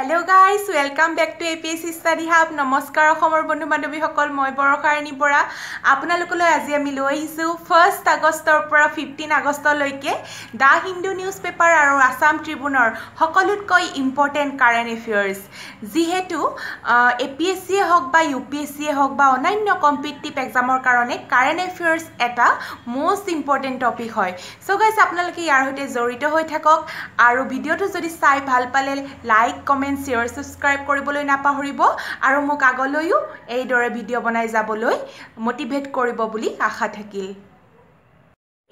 Hello guys, welcome back to APSC Study Hub. Namaskar অসমৰ বন্ধু বান্ধৱী সকল মই বৰখাৰণী পৰা আপোনালোকলৈ আজি আমি লৈ আহিছো 1 আগষ্টৰ পৰা 15 আগষ্টলৈকে দা হিন্দু নিউজ পেপাৰ আৰু আসাম ট্ৰিবিউনৰ সকলোতকৈ ইম্পৰ্টেন্ট কাৰেন্ট এফেয়াৰ্স যিহেতু APSC হওক বা UPSC হওক বা অন্যান্য কম্পিটিটিভ এক্সামৰ কাৰণে কাৰেন্ট এফেয়াৰ্স এটা মোস্ট ইম্পৰ্টেন্ট টপিক হয় সো গাইস আপোনালোকে ইয়াৰ হৈতে জড়িত হৈ থাকক আৰু ভিডিওটো যদি চাই ভাল পালে লাইক কমেন্ট শেয়াৰ সাবস্ক্ৰাইব কৰিবলৈ নাপাহৰিব আৰু মোক আগলৈও এই দৰে ভিডিও বনাই যাবলৈ মোটিভেট কৰিব বুলি আশা থাকিল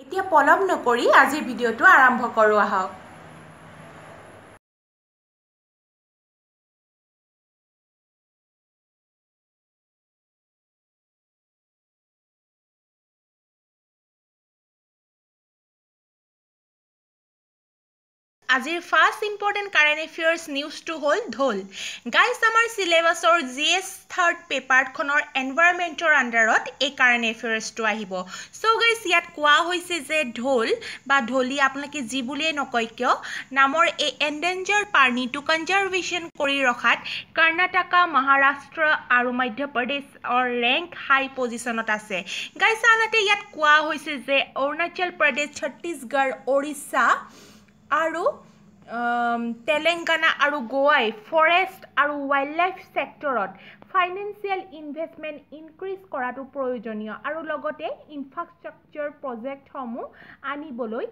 এতিয়া পলম নকৰি আজিৰ ভিডিওটো আৰম্ভ কৰো আহক Azir first important current affairs news to hold dhol. Guys, our syllabus or GS third paper khonor environmentor underot a current affairs to ahibo. So guys, yat kwa hoise je dhol ba dholi apnake jibule nokoi kyo namor a endangered prani to conservation kori rokhat Karnataka, Maharashtra aru Madhya Pradesh or rank high position ot ase. Guys, anate yat kwa hoise je Arunachal Pradesh, Chhattisgarh, Orissa আৰু তেলেঙ্গানা আৰু গোৱাই forest আৰু wildlife সেক্টৰত financial investment increase কৰাটো প্ৰয়োজনীয় আৰু লগতে infrastructure project সমূহ আনিবলৈ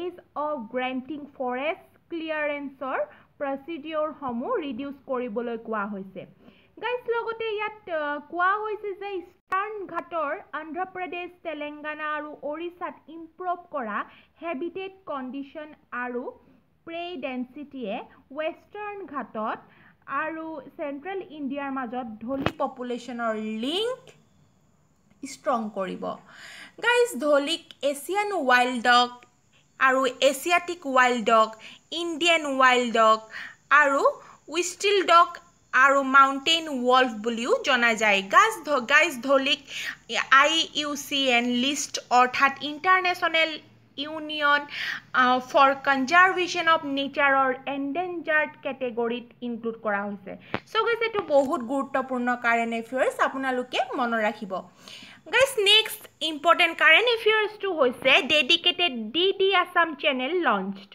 as of গ্ৰান্টিং forest ক্লিয়াৰেন্সৰ প্ৰসিডিউৰ সমূহ ৰিডিউস কৰিবলৈ কোৱা হৈছে গাইস লগতে ইয়াত কোৱা হৈছে যে ইষ্টাৰ্ণ ঘাটৰ অন্ধ্ৰ প্ৰদেশ তেলেঙ্গানা আৰু ওড়িশাত ইমপ্ৰুভ কৰা হেবিটেট কন্ডিশন আৰু প্ৰে ডেন্সিটিয়ে ওয়েষ্টাৰ্ণ ঘাটত আৰু সেন্ট্ৰেল ইণ্ডিয়াৰ মাজত ধলি পপুলেশনৰ লিংক ষ্ট্ৰং কৰিব গাইস ধলিক এছিয়ান ওয়াইল্ড ডগ আৰু Asiatic wild dog Indian wild dog আৰু উইষ্টিল ডগ আৰু মাউন্টেইন wolf বুলিও জনা যায় গাইস ধলিক IUCN লিস্ট অৰ্থাৎ international union for conservation of nature or endangered কেটেগৰীত ইনক্লুড কৰা হৈছে সো গাইস এটো বহুত গুৰুত্বপূৰ্ণ কাৰেন্ট এফেয়াৰ্স আপোনালোকে মনত ৰাখিব guys next important current affairs two হৈছে dedicated DD Assam channel launched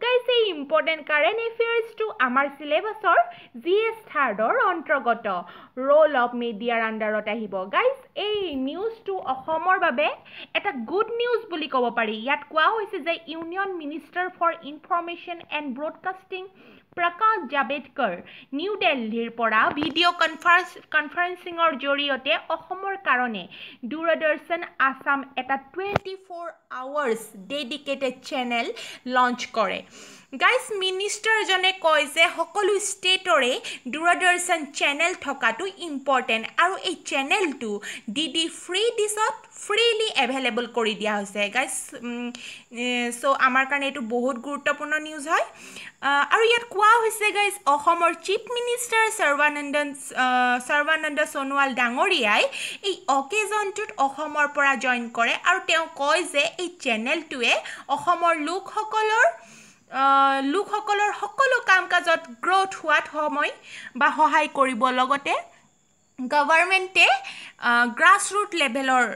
Guys, a important current affairs to our syllabus or GS third or অন্তৰ্গত role of media under ahibo. Guys, a news to অসমৰ বাবে এটা good news বুলি ক'ব পাৰি ইয়াত কোৱা হৈছে যে union minister for information and broadcasting Prakash Javadekar new দিল্লীৰ পৰা ভিডিও কনফাৰেন্সিংৰ জৰিয়তে অসমৰ কাৰণে দূৰদৰ্শন আসাম এটা 24 hours ডেডিকেটেড চেনেল লঞ্চ কৰে গাইস মিনিষ্টাৰ জনে কয় যে সকলো ষ্টেটৰে দূৰদৰ্শন চেনেল থকাটো ইম্পৰ্টেন্ট আৰু এই চেনেলটো DD ফ্ৰী ডিশত ফ্ৰীলি এভেইলেবল কৰি দিয়া হৈছে গাইস সো আমাৰ কাৰণে এটো বহুত গুৰুত্বপূৰ্ণ নিউজ হয় আৰু ইয়াত কোৱা হৈছে গাইস অসমৰ চিফ মিনিষ্টাৰ সৰ্বানন্দ সোণোৱাল ডাঙৰীয়াই এই অকেজনটোত অসমৰ পৰা জয়েন কৰে আৰু তেওঁ কয় যে এই চেনেলটোৱে অসমৰ লোকসকলৰ সকলো কামকাজত গ্ৰোথ হোৱাত সময় বা সহায় কৰিব লগতে গভৰ্ণমেণ্টে গ্ৰাছৰুট লেভেলৰ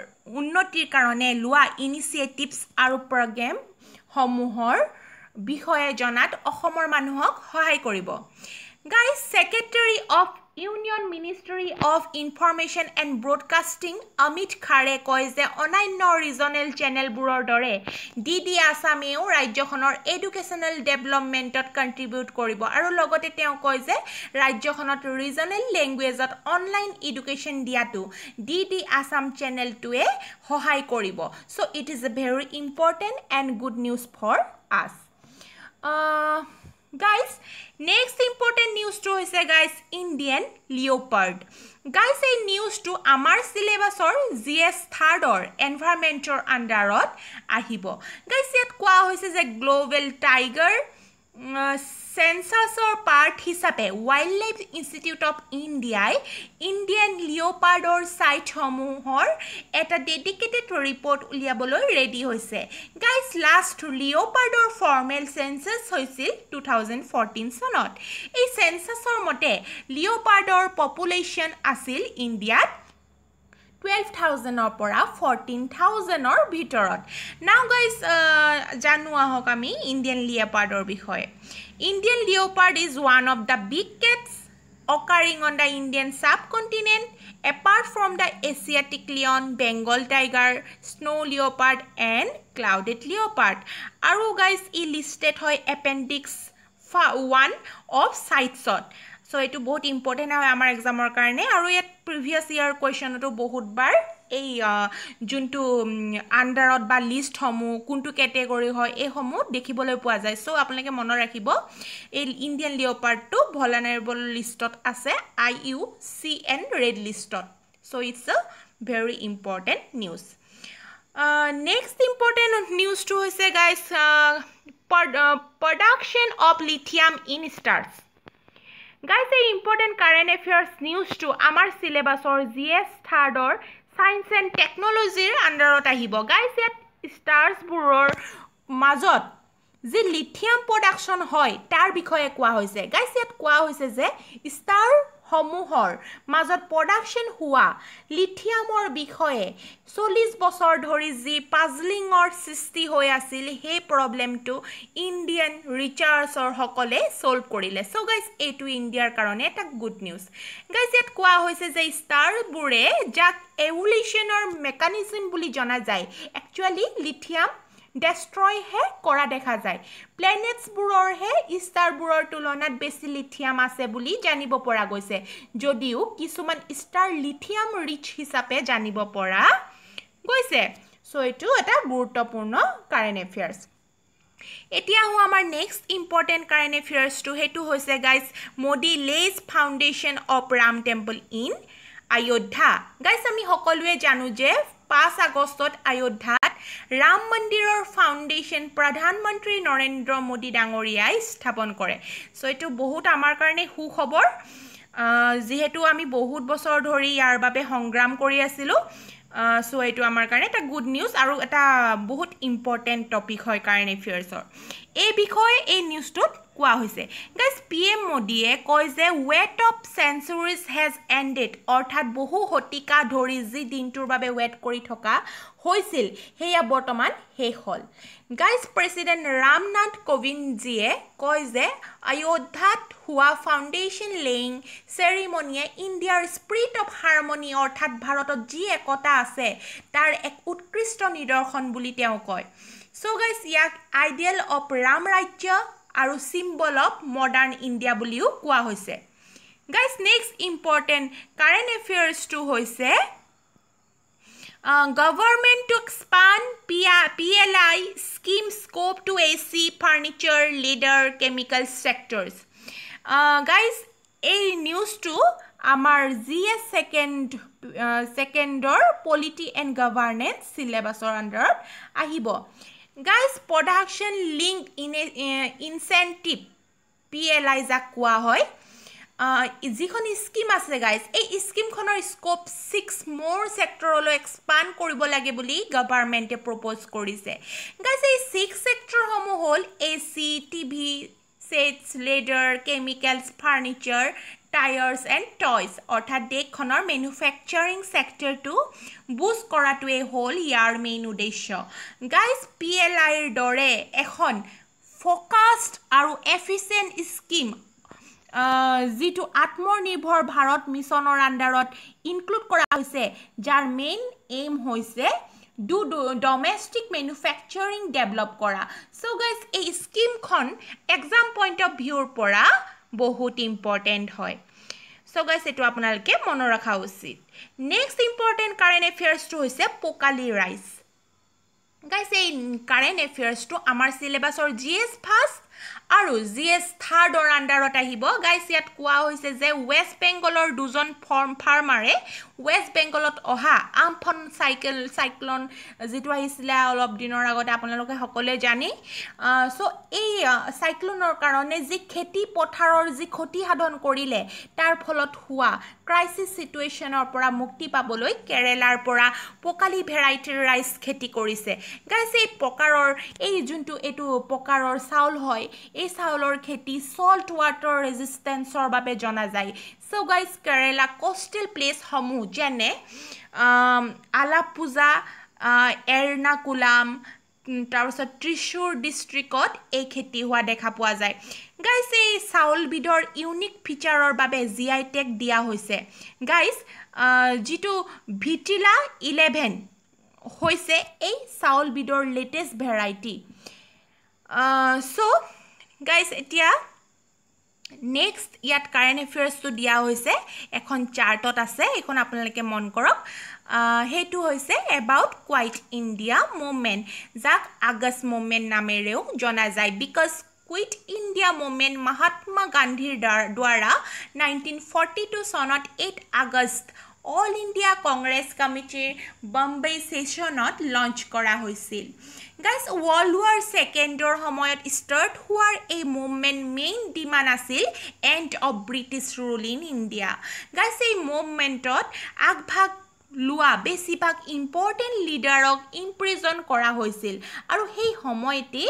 উন্নতিৰ কাৰণে লোৱা ইনিচিয়েটিভছ আৰু প্ৰগ্ৰাম সমূহৰ বিষয়ে জনাত অসমৰ মানুহক সহায় কৰিব guys secretary of union ministry of information and broadcasting Amit Khare কয় যে অন্যান্য ৰিজনেল চেনেলবোৰৰ দৰে DD আসামেও ৰাজ্যখনৰ এডুকেশ্যনেল ডেভেলপমেণ্টত কণ্ট্ৰিবিউট কৰিব আৰু লগতে তেওঁ কয় যে ৰাজ্যখনত ৰিজনেল লেংগুৱেজত অনলাইন এডুকেশ্যন দিয়াটো DD আসাম চেনেলটোৱে সহায় কৰিব so it is a very important and good news for us Guys, next important news to hoise guys Indian leopard. Guys, a news to our syllabus or GS third or environmental underot ahibo. Guys, yet kwa hoise je global tiger সেন্সাছৰ part হিচাপে wildlife institute of ইণ্ডিয়াই Indian লিঅ'পাৰ্ডৰ ছাইটসমূহৰ এটা dedicated report উলিয়াবলৈ ready হৈছে guys last লিঅ'পাৰ্ডৰ formal census হৈছিল 2014 চনত এই সেন্সাছৰ মতে লিঅ'পাৰ্ডৰ পপুলেশ্যন আছিল ইণ্ডিয়াত 12,000 পৰা 14,000 ভিতৰত নাও গাইজ জানো আহক আমি ইণ্ডিয়ান লিঅ'পাৰ্ডৰ বিষয়ে Indian leopard is one of the big cache occurring on the Indian subcontinent apart from the Asiatic lion, Bengal tiger, snow leopard and clouded leopard aru guys e listed hoy appendix 1 of CITES so etu bahut important hoy amar exam or karone aru yet previous year question to bahut bar এই যোনটো আন্ডাৰত বা list হমু কোনটো ক্যাটেগৰি হয় এই হমু দেখিবলৈ পোৱা যায় so আপোনালোকে মনত ৰাখিব এই ইণ্ডিয়ান লিঅ'পাৰ্ডটো ভলানাৰেবল লিষ্টত আছে IUCN ৰেড লিষ্টত so it's a very important news next important নিউজটো হৈছে guys production of lithium in stars guys এই ইম্পৰ্টেন্ট কাৰেন্ট এফেয়াৰ্স নিউজটো আমাৰ সিলেবাসৰ GS 3rd Science and Technology আন্ডাৰত আহিব গাইস ইয়াত ষ্টাৰ্ছবোৰৰ মাজত যে লিথিয়াম প্ৰডাকশন হয় তাৰ বিষয়ে কোৱা হৈছে গাইস ইয়াত কোৱা হৈছে যে ষ্টাৰ সমূহৰ মাজত প্ৰডাকশন হোৱা লিথিয়ামৰ বিষয়ে 40 বছৰ ধৰি যি পাজলিংৰ সৃষ্টি হৈ আছিল সেই প্ৰবলেমটো ইণ্ডিয়ান ৰিচাৰ্চৰ সকলে সলভ কৰিলে সো গাইস এটো ইণ্ডিয়াৰ কাৰণে এটা গুড নিউজ গাইস ইয়াত কোৱা হৈছে যে ষ্টাৰবোৰে যাক এভলিউশনৰ মেকানিজম বুলি জনা যায় actually lithium destroy he kora dekha jay planets buror he star buror tulonat besi lithium ase buli janibo pora goise jodiu kisuman star lithium rich hisabe janibo pora goise so etu eta gurutopurno current affairs etia hu amar next important current affairs to hetu hoise guys Modi lays foundation of Ram temple in Ayodhya guys ami hokolwe janu je 5 আগষ্টত আয়োধ্যাত ৰাম মন্দিৰৰ foundation প্ৰধানমন্ত্ৰী নৰেন্দ্ৰ মোদী ডাঙৰীয়াই স্থাপন কৰে so এটো বহুত আমাৰ কাৰণে সুখবৰ যেহেতু আমি বহুত বছৰ ধৰি ইয়াৰ বাবে সংগ্ৰাম কৰি আছিলো সো এটো আমাৰ কাৰণে এটা গুড নিউজ আৰু এটা বহুত ইম্পৰ্টেন্ট টপিক হয় কাৰেন্ট এফেয়াৰ্সৰ এই বিষয়ে এই নিউজটোত কোৱা হৈছে গাইস PM মোদীয়ে কয় যে ওয়েট অফ সেঞ্চুৰিজ হেজ এন্ডেড অৰ্থাৎ বহু হতিকা ধৰি যি দিনটোৰ বাবে ওয়েট কৰি থকা হৈছিল হেয়া বৰ্তমান শেষ হল গাইস প্ৰেসিডেন্ট ৰামনাথ কোবিন্দজিয়ে কয় যে আয়োধ্যাত হুৱা ফাউণ্ডেশ্যন লেইং সেৰেমনিয়ে ইণ্ডিয়াৰ স্পিৰিট অফ হাৰমনি অৰ্থাৎ ভাৰতত যি একতা আছে তাৰ এক উৎকৃষ্ট নিদৰ্শন বুলি তেওঁ কয় সো গাইস ইয়াক আইডিয়াল অফ ৰাম ৰাজ্য আৰু সিম্বল অফ মডাৰ্ন ইণ্ডিয়া বুলিও কোৱা হৈছে guys next important current affairs two হৈছে government to expand PLI scheme scope to AC furniture leather chemical sectors guys এই নিউজ টু আমাৰ GS secondৰ polity and governance syllabusৰ আন্ডাৰত আহিব guys production linked incentive PLI যাক কোৱা হয় যিখন স্কিম আছে guys এই স্কিমখনৰ স্কোপ 6 more সেক্টৰলৈ এক্সপান্ড কৰিব লাগে বুলি গভৰ্ণমেণ্টে প্ৰপ'জ কৰিছে গাইস এই 6 সেক্টৰ সমূহ হল AC TV sets leather chemicals furniture tires and toys অৰ্থাৎ দেশখনৰ ম্যানুফ্যাকচাৰিং সেক্টৰটো বুষ্ট কৰাটোৱে হল ইয়াৰ মেইন উদ্দেশ্য গাইস PLI ৰ দৰে এখন ফোকাসড আৰু এফিচিয়েন্ট স্কিম জিটো আত্মনিৰ্ভৰ ভাৰত মিছনৰ আন্ডাৰত ইনক্লুড কৰা হৈছে যাৰ মেইন এইম হৈছে domestic manufacturing develop kora so guys ei scheme khon exam point of view pora bahut important hoy so guys etu apunalke mono rakha usit next important current affairs to hoise pokali rice guys ei current affairs to amar syllabus or GS first আৰু GS থাৰ্ডৰ আণ্ডাৰত আহিব গাইছ ইয়াত কোৱা হৈছে যে west বেংগলৰ দুজন ফাৰ্মাৰে ৱেষ্ট বেংগলত অহা আমফন চাইক্লন যিটো আহিছিলে অলপ দিনৰ আগতে আপোনালোকে সকলোৱে জানি সো এই চাইক্লনৰ কাৰণে যি খেতি পথাৰৰ যি ক্ষতি সাধন কৰিলে তাৰ ফলত হোৱা ক্ৰাইচিছ সিচুৱেশ্যনৰ পৰা মুক্তি পাবলৈ কেৰেলাৰ পৰা পকালি ভেৰাইটিৰ ৰাইচ খেতি কৰিছে গাইছ এই প্ৰকাৰৰ এই যোনটো এইটো প্ৰকাৰৰ চাউল হয় এই চাউলৰ খেতি সল্ট ওয়াটাৰ ৰেজিস্টেন্সৰ বাবে জনা যায় সো গাইছ কেৰেলা কোষ্টেল প্লেচ সমূহ যেনে আলাপুজা এৰ্নাকুলাম তাৰপিছত ত্ৰিশুৰ ডিস্ট্ৰিক্টত এই খেতি হোৱা দেখা পোৱা যায় গাইছ এই চাউলবিধৰ ইউনিক ফিচাৰৰ বাবে জিআই টেগ দিয়া হৈছে গাইছ যিটো ভিটিলা 11 হৈছে এই চাউলবিধৰ লেটেষ্ট ভেৰাইটি সো গাইছ এতিয়া নেক্সট ইয়াত কাৰেণ্ট এফেয়াৰ্সটো দিয়া হৈছে এখন চাৰ্টত আছে এখন আপোনালোকে মন কৰক হেতু হৈছে এবাউট কুইট ইণ্ডিয়া মুভমেন্ট যাক আগষ্ট মুভমেন্ট নামেৰেও জনা যায় because quit India movement Mahatma গান্ধীৰ দ্বাৰা 1942 চনত 8 আগষ্ট অল ইণ্ডিয়া কংগ্ৰেছ কমিটিৰ বম্বে সেশনত লঞ্চ কৰা হৈছিল গাইছ ওয়াৰ্ল্ড ওয়াৰ সেকেন্ডৰ সময়ত স্টাৰ্ট হোৱাৰ এই মুভমেন্ট মেইন ডিমান্ড আছিল and of British rule in India গাইছ এই মুভমেন্টত আগভাগ লোৱা বেছিভাগ ইম্পৰ্টেণ্ট লিডাৰক ইম্প্ৰিজন কৰা হৈছিল আৰু সেই সময়তে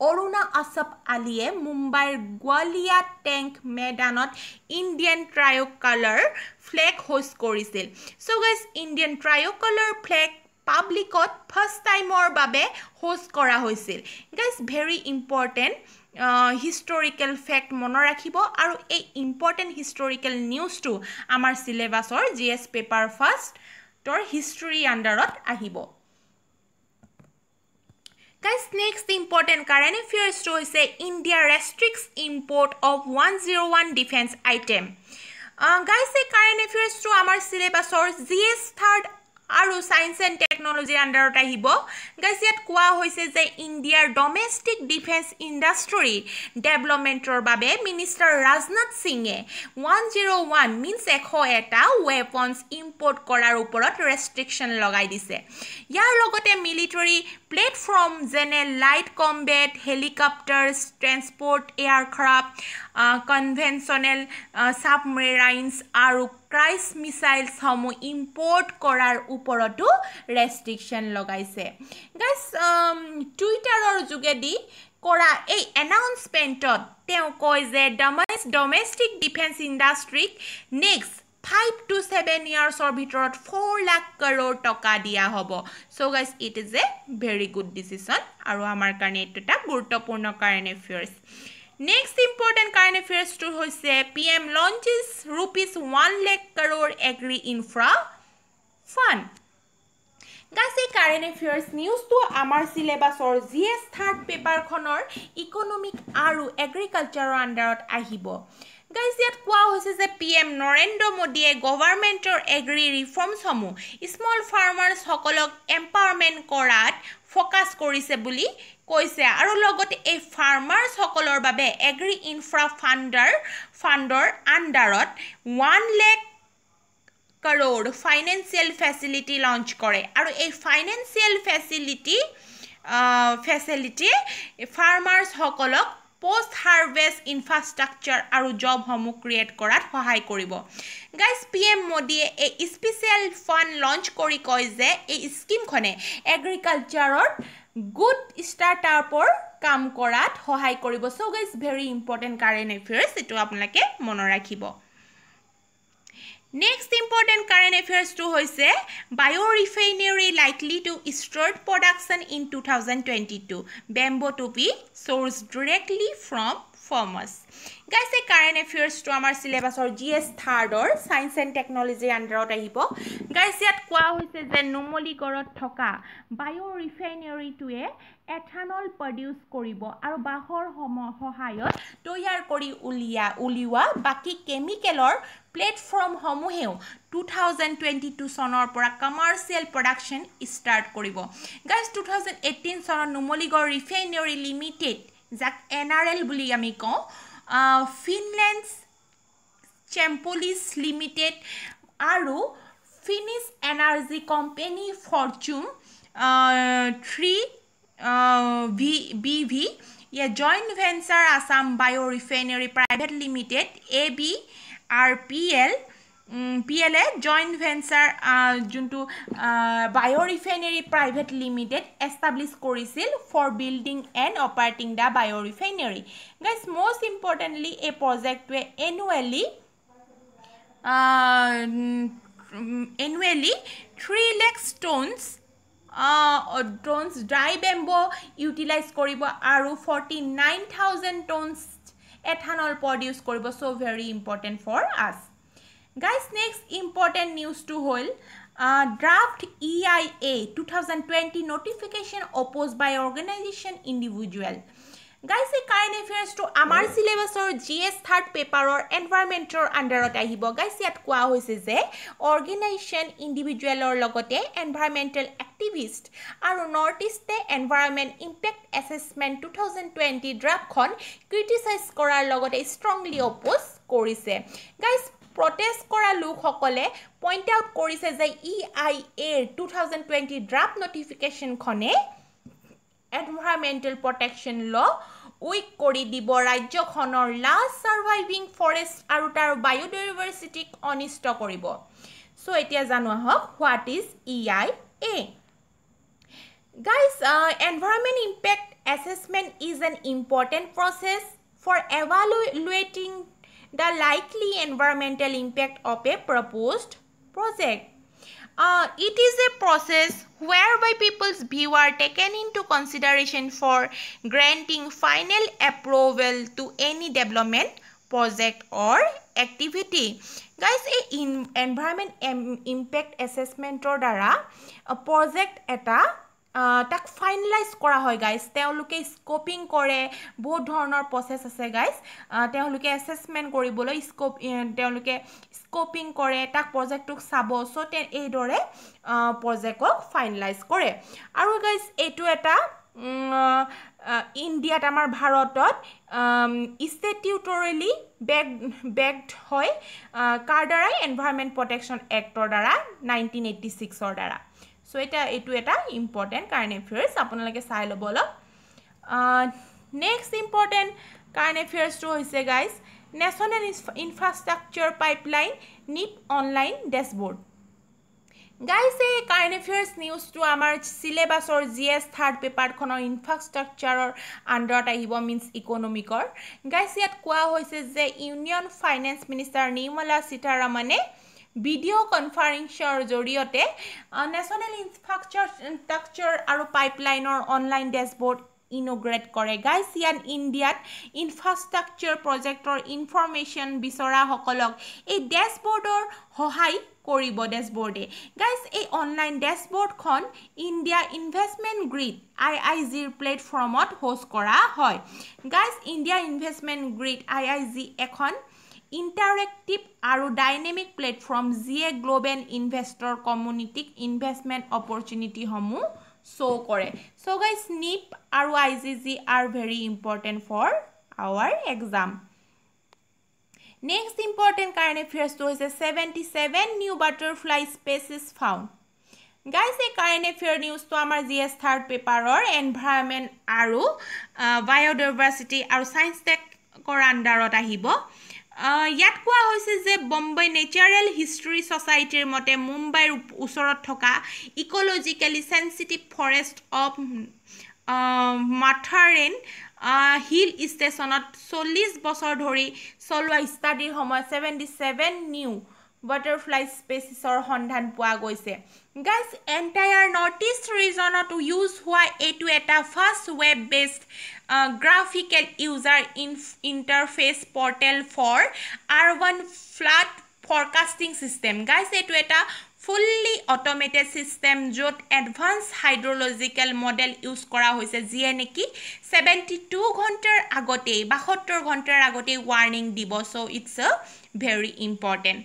অৰুণা আসফ আলীয়ে মুম্বাইৰ গোৱালিয়া টেংক মেদানত ইণ্ডিয়ান ট্ৰাইকলাৰ ফ্লেগ হোষ্ট কৰিছিল so guys Indian tricolour flag পাব্লিকত ফাৰ্ষ্ট টাইমৰ বাবে হোষ্ট কৰা হৈছিল গাইছ ভেৰি ইম্পৰ্টেণ্ট হিষ্টৰিকেল ফেক্ট মনত ৰাখিব আৰু এই ইম্পৰ্টেণ্ট হিষ্টৰিকেল নিউজটো আমাৰ সিলেবাছৰ জিএছ পেপাৰ ফাৰ্ষ্ট তৰ হিষ্টৰী আণ্ডাৰত আহিব গাইছ নেক্সট ইম্পৰ্টেণ্ট কাৰেণ্ট এফেয়াৰ্সটো হৈছে India restricts import of 101 defence item guys এই কাৰেণ্ট এফেয়াৰ্সটো আমাৰ সিলেবাছৰ জিএছ থাৰ্ড আৰু সায়েন্স এণ্ড টেকনলজিৰ আণ্ডাৰত আহিব গাইছ ইয়াত কোৱা হৈছে যে ইণ্ডিয়াৰ ডমেষ্টিক ডিফেন্স ইণ্ডাষ্ট্ৰী ডেভেলপমেণ্টৰ বাবে মিনিষ্টাৰ ৰাজনাথ সিঙে 101 মিনছ 101টা ৱেপনছ ইম্পৰ্ট কৰাৰ ওপৰত ৰেষ্ট্ৰিকশ্যন লগাই দিছে ইয়াৰ লগতে মিলিটাৰী প্লেটফৰ্ম যেনে light combat helicopters transport aircraft conventional submarines আৰু ক্ৰাইছ মিছাইলছ সমূহ ইম্পৰ্ট কৰাৰ ওপৰতো ৰেষ্ট্ৰিকশ্যন লগাইছে গাইছ টুইটাৰৰ যোগেদি কৰা এই এনাউন্সমেণ্টত তেওঁ কয় যে ডমেষ্টিক ডিফেন্স ইণ্ডাষ্ট্ৰীক নেক্সট 5 to 7 yearsৰ ভিতৰত 4 লাখ crore টকা দিয়া হ'ব সো গাইছ it is a very good decision আৰু আমাৰ কাৰণে এইটো এটা গুৰুত্বপূৰ্ণ current এফেয়াৰ্স Next important current affairs to hoise PM launches rupees 1 lakh crore agri infra fund. Guys, এই current affairs news to amar syllabus or GS third paper khonor economic aru agriculture underot ahibo. Guys, yet কোৱা হৈছে যে PM Narendra মোদীয়ে গভৰ্ণমেণ্টৰ agri reforms সমূহ small farmers সকলক empowerment কৰাত focus কৰিছে বুলি কৈছে আৰু লগতে এই ফাৰ্মাৰ্ছ সকলৰ বাবে এগ্ৰি ইনফ্ৰা ফাণ্ডৰ আণ্ডাৰত 1 lakh crore financial facility launch কৰে আৰু এই ফাইনেন্সিয়েল ফেচিলিটি ফাৰ্মাৰ্ছ সকলক post harvest infrastructure আৰু জব সমূহ ক্ৰিয়েট কৰাত সহায় কৰিব গাইস PM মোদীয়ে এই স্পেশাল ফান্ড লঞ্চ কৰি কয় যে এই স্কিমখনে এগ্ৰিকালচাৰৰ গুড ষ্টাৰ্টআপৰ কাম কৰাত সহায় কৰিব so guys very important current affairs এটো আপোনালোকে মনত ৰাখিব Next important current affairs to hoise biorefinery likely to start production in 2022. Bamboo to be sourced directly from farmers. Guys, a current affairs to our syllabus or GS third or science and technology under ahibo. Guys, yet kwa hoise je Numaligarot thoka biorefinery to a ethanol produce koribo aru bahor hohayot toyar kori uliwa baki chemicalor platform homuheu 2022 sonor pora commercial production start koribo guys 2018 sonor Numaligarh refinery limited যাক NRL বুলি আমি কওঁ Finland's Chempolis limited আৰু Finnish energy company Fortum 3BV ये joint venture Assam bio refinery private limited ABRPL PL joint venture जोंटू bio refinery private limited established करिছিল for building and operating the bio refinery guys most importantly a project वे annually 3 lakh tons dry bamboo utilize koribo aru 49,000 tons ethanol produce koribo so very important for us guys next important news to hol draft EIA 2020 notification opposed by organization individual guys a current affairs to amar syllabus or GS third paper or environmental under ahibo guys yat kwa hoise je organization individual or logote environmental activist aru northeast environment impact assessment 2020 draft khon criticize korar logote strongly oppose korise guys protest kora lok hokole point out korise je EIA 2020 draft notification khone environmental protection law weak কৰি দিব ৰাজ্যখনৰ last সাৰ্ভাইভিং forest আৰু তাৰ বায়োডাইভাৰ্চিটিক অনিষ্ট কৰিব so এতিয়া জানো হক what is EIA guys environment impact assessment is an important process for evaluating the likely environmental impact of a proposed project it is a process whereby people's view are taken into consideration for granting final approval to any development project or activity guys a environment impact assessment or dara a project eta tak finalize kora hoy guys teoluke scoping kore বহুত ধৰণৰ process আছে guys teoluke assessment koribolo scope teoluke scoping kore tak project tok sabo so ei dore project ok finalize kore aru guys etu eta India tamar bharatot statutorily backed hoy Kardara Environment Protection Act or dara 1986 or dara so etu eta important current affairs apunalage sai lobolo next important current affairs to hoise guys national infrastructure pipeline NIP online dashboard guys a current affairs news to amar syllabus or GS third paper khonor infrastructure or under ahibo means economic or guys yat kwa hoise je union finance minister Nirmala Sitharaman video conferenceor joriote national infrastructure aru pipeline or online dashboard inaugurate kore guys yan Indian infrastructure project or information bisora hokolok ei dashboard or hohai koribo dashboard guys ei online dashboard khon India investment grid IIG platform ot host kora hoy guys India investment grid IIG ekhon interactive aru dynamic platform je global investor community investment opportunity homu show kore so guys NIP aru IIG are very important for our exam next important current affairs to is 77 new butterfly species found guys a current affair news to amar GS third paper or environment aru biodiversity aru science tech kor underot ahibo ইয়াত কোৱা হৈছে যে Bombay natural history সোসাইটিৰ মতে মুম্বাইৰ ওচৰত থকা ecologically sensitive forest of Matheran hill ষ্টেচনত 40 বছৰ ধৰি চলোৱা ষ্টাডিৰ সময় 77 নিউ butterfly species or সন্ধান পোৱা গৈছে guys entire northeast region to use why etu eta first web based graphical user interface portal for urban flood forecasting system guys etu eta fully automated system jot advanced hydrological model use kora hoise je neki 72 ঘণ্টাৰ আগতে 72 ঘণ্টাৰ আগতে warning দিব so it's a very important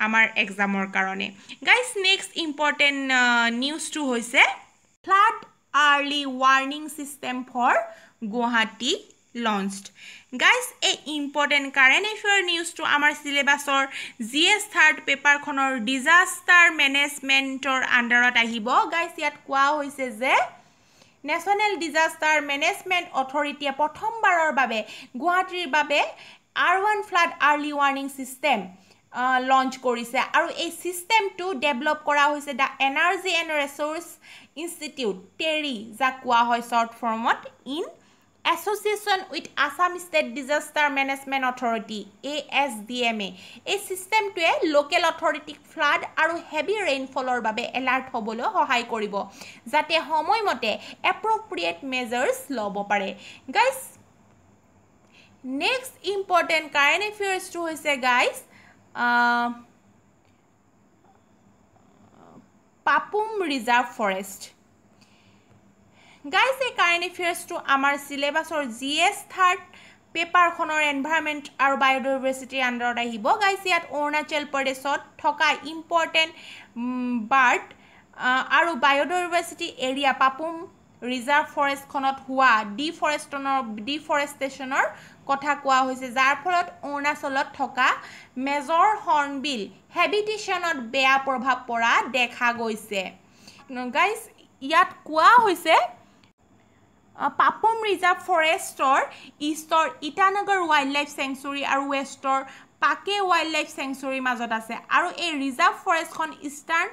amar examor karone guys next important news to hoise flood early warning system for Guwahati launched. Guys, a important current affair news to our syllabus or GS third paper khonor disaster management or under ahibo. Guys, yat kwa hoise je National Disaster Management Authority prothom barar babe Guwahatir babe R1 flood early warning system launch korise aru ei system to develop kora hoise the Energy and Resource Institute TERI ja kwa hoy short form in association with Assam State Disaster Management Authority ASDMA. A system to a local authority flood aru heavy rainfall or babe alert hobolo hohai koribo jate homoy mote appropriate measures lobo pare. Guys, next important current affairs to hoise guys Papum Reserve Forest. Guys, a current affairs to our syllabus or GS third paper khonor environment aru biodiversity under ahibo. Guys, yat Arunachal Pradeshot thoka important bird aru biodiversity area Papum Reserve Forest khonot hua deforestationor kotha koa hoise jar pholot Arunachalot thoka major hornbill habitationot beya prabhav pora dekha goise. Guys, yat koa hoise Papum Reserve Forest or Eastor Itanagar Wildlife Sanctuary aru Westor Pake Wildlife Sanctuary মাজত আছে aru এই reserve forest খন Eastern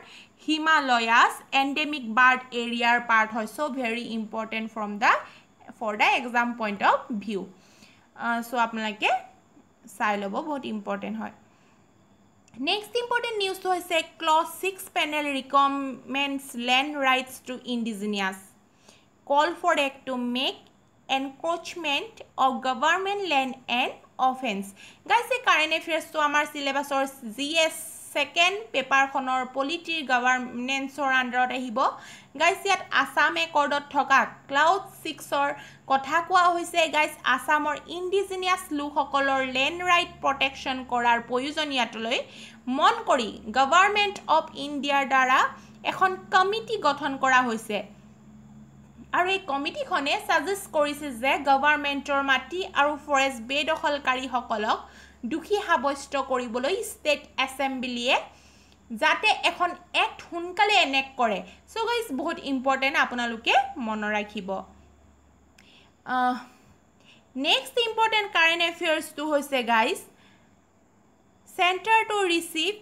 Himalayas endemic bird area part hoy. So very important for the exam point of view. So আপোনালোকে চাই লব বহুত important হয়. Next important news to hoise clause 6 panel recommends land rights to indigenous. Call for act to make encroachment of government land an offense. Guys, a current affairs to our syllabus or GS second paper khonor polity governance or under ahibo. Guys, yat Assam accord thoka clause 6 or kotha koa hoise guys Assam or indigenous lookhokolor land right protection korar proyojoniyatloi mon kori government of India dara ekhon committee gothon kora hoise. আৰু এই committee খনে suggest কৰিছে যে গভৰ্ণমেণ্টৰ মাটি আৰু forest বেদখলকাৰী সকলক দুখী সাব্যস্ত কৰিবলৈ ষ্টেট এছেম্বলিয়ে যাতে এখন এক্ট হুনকালে এনেক্ট কৰে. সো গাইস বহুত ইম্পৰ্টেন্ট আপোনালোকে মন ৰাখিব. Next important current affairs two হৈছে guys center to receive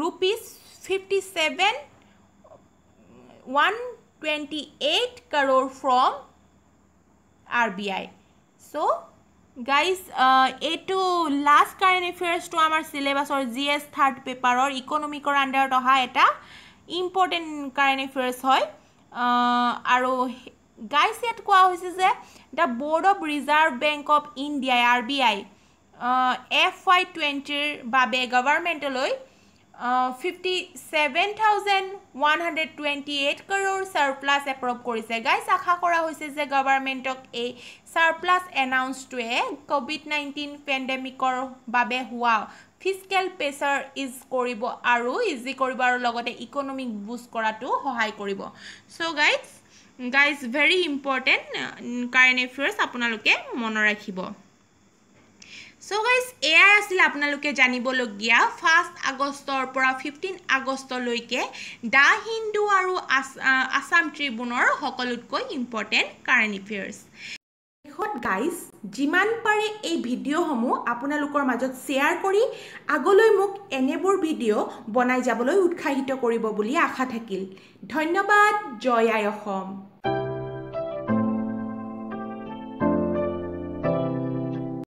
rupees 57,128 crore from RBI. So guys, eto last current affairs to our syllabus or GS third paper or economic or under toha eta important current affairs hoy. Aro guys yet koa hoise je the Board of Reserve Bank of India RBI FY20 babe government loi 57,128 crore surplus approve korise. Guys, akha kora hoise je government ok a surplus announced to a COVID-19 pandemic or babe hua fiscal pressure is koribo aru easy koribo aru logote economic boost koratu hohai koribo. So guys very important current affairs আপোনালোকে মন ৰাখিব. So guys, এয়া আছিল আপোনালোকে জানিবলগীয়া 1 আগষ্টৰ পৰা 15 আগষ্টলৈকে দা হিন্দু আৰু আসাম ট্ৰিবিউনৰ সকলোতকৈ ইম্পৰ্টেন্ট কাৰেন্ট এফেয়াৰ্স. দেখত গাইস যিমান পাৰে এই ভিডিঅ'সমূহ আপোনালোকৰ মাজত শেয়াৰ কৰি আগলৈ মোক এনেবোৰ ভিডিঅ' বনাই যাবলৈ উৎসাহিত কৰিব বুলি আশা থাকিল. ধন্যবাদ. জয় আই অসম.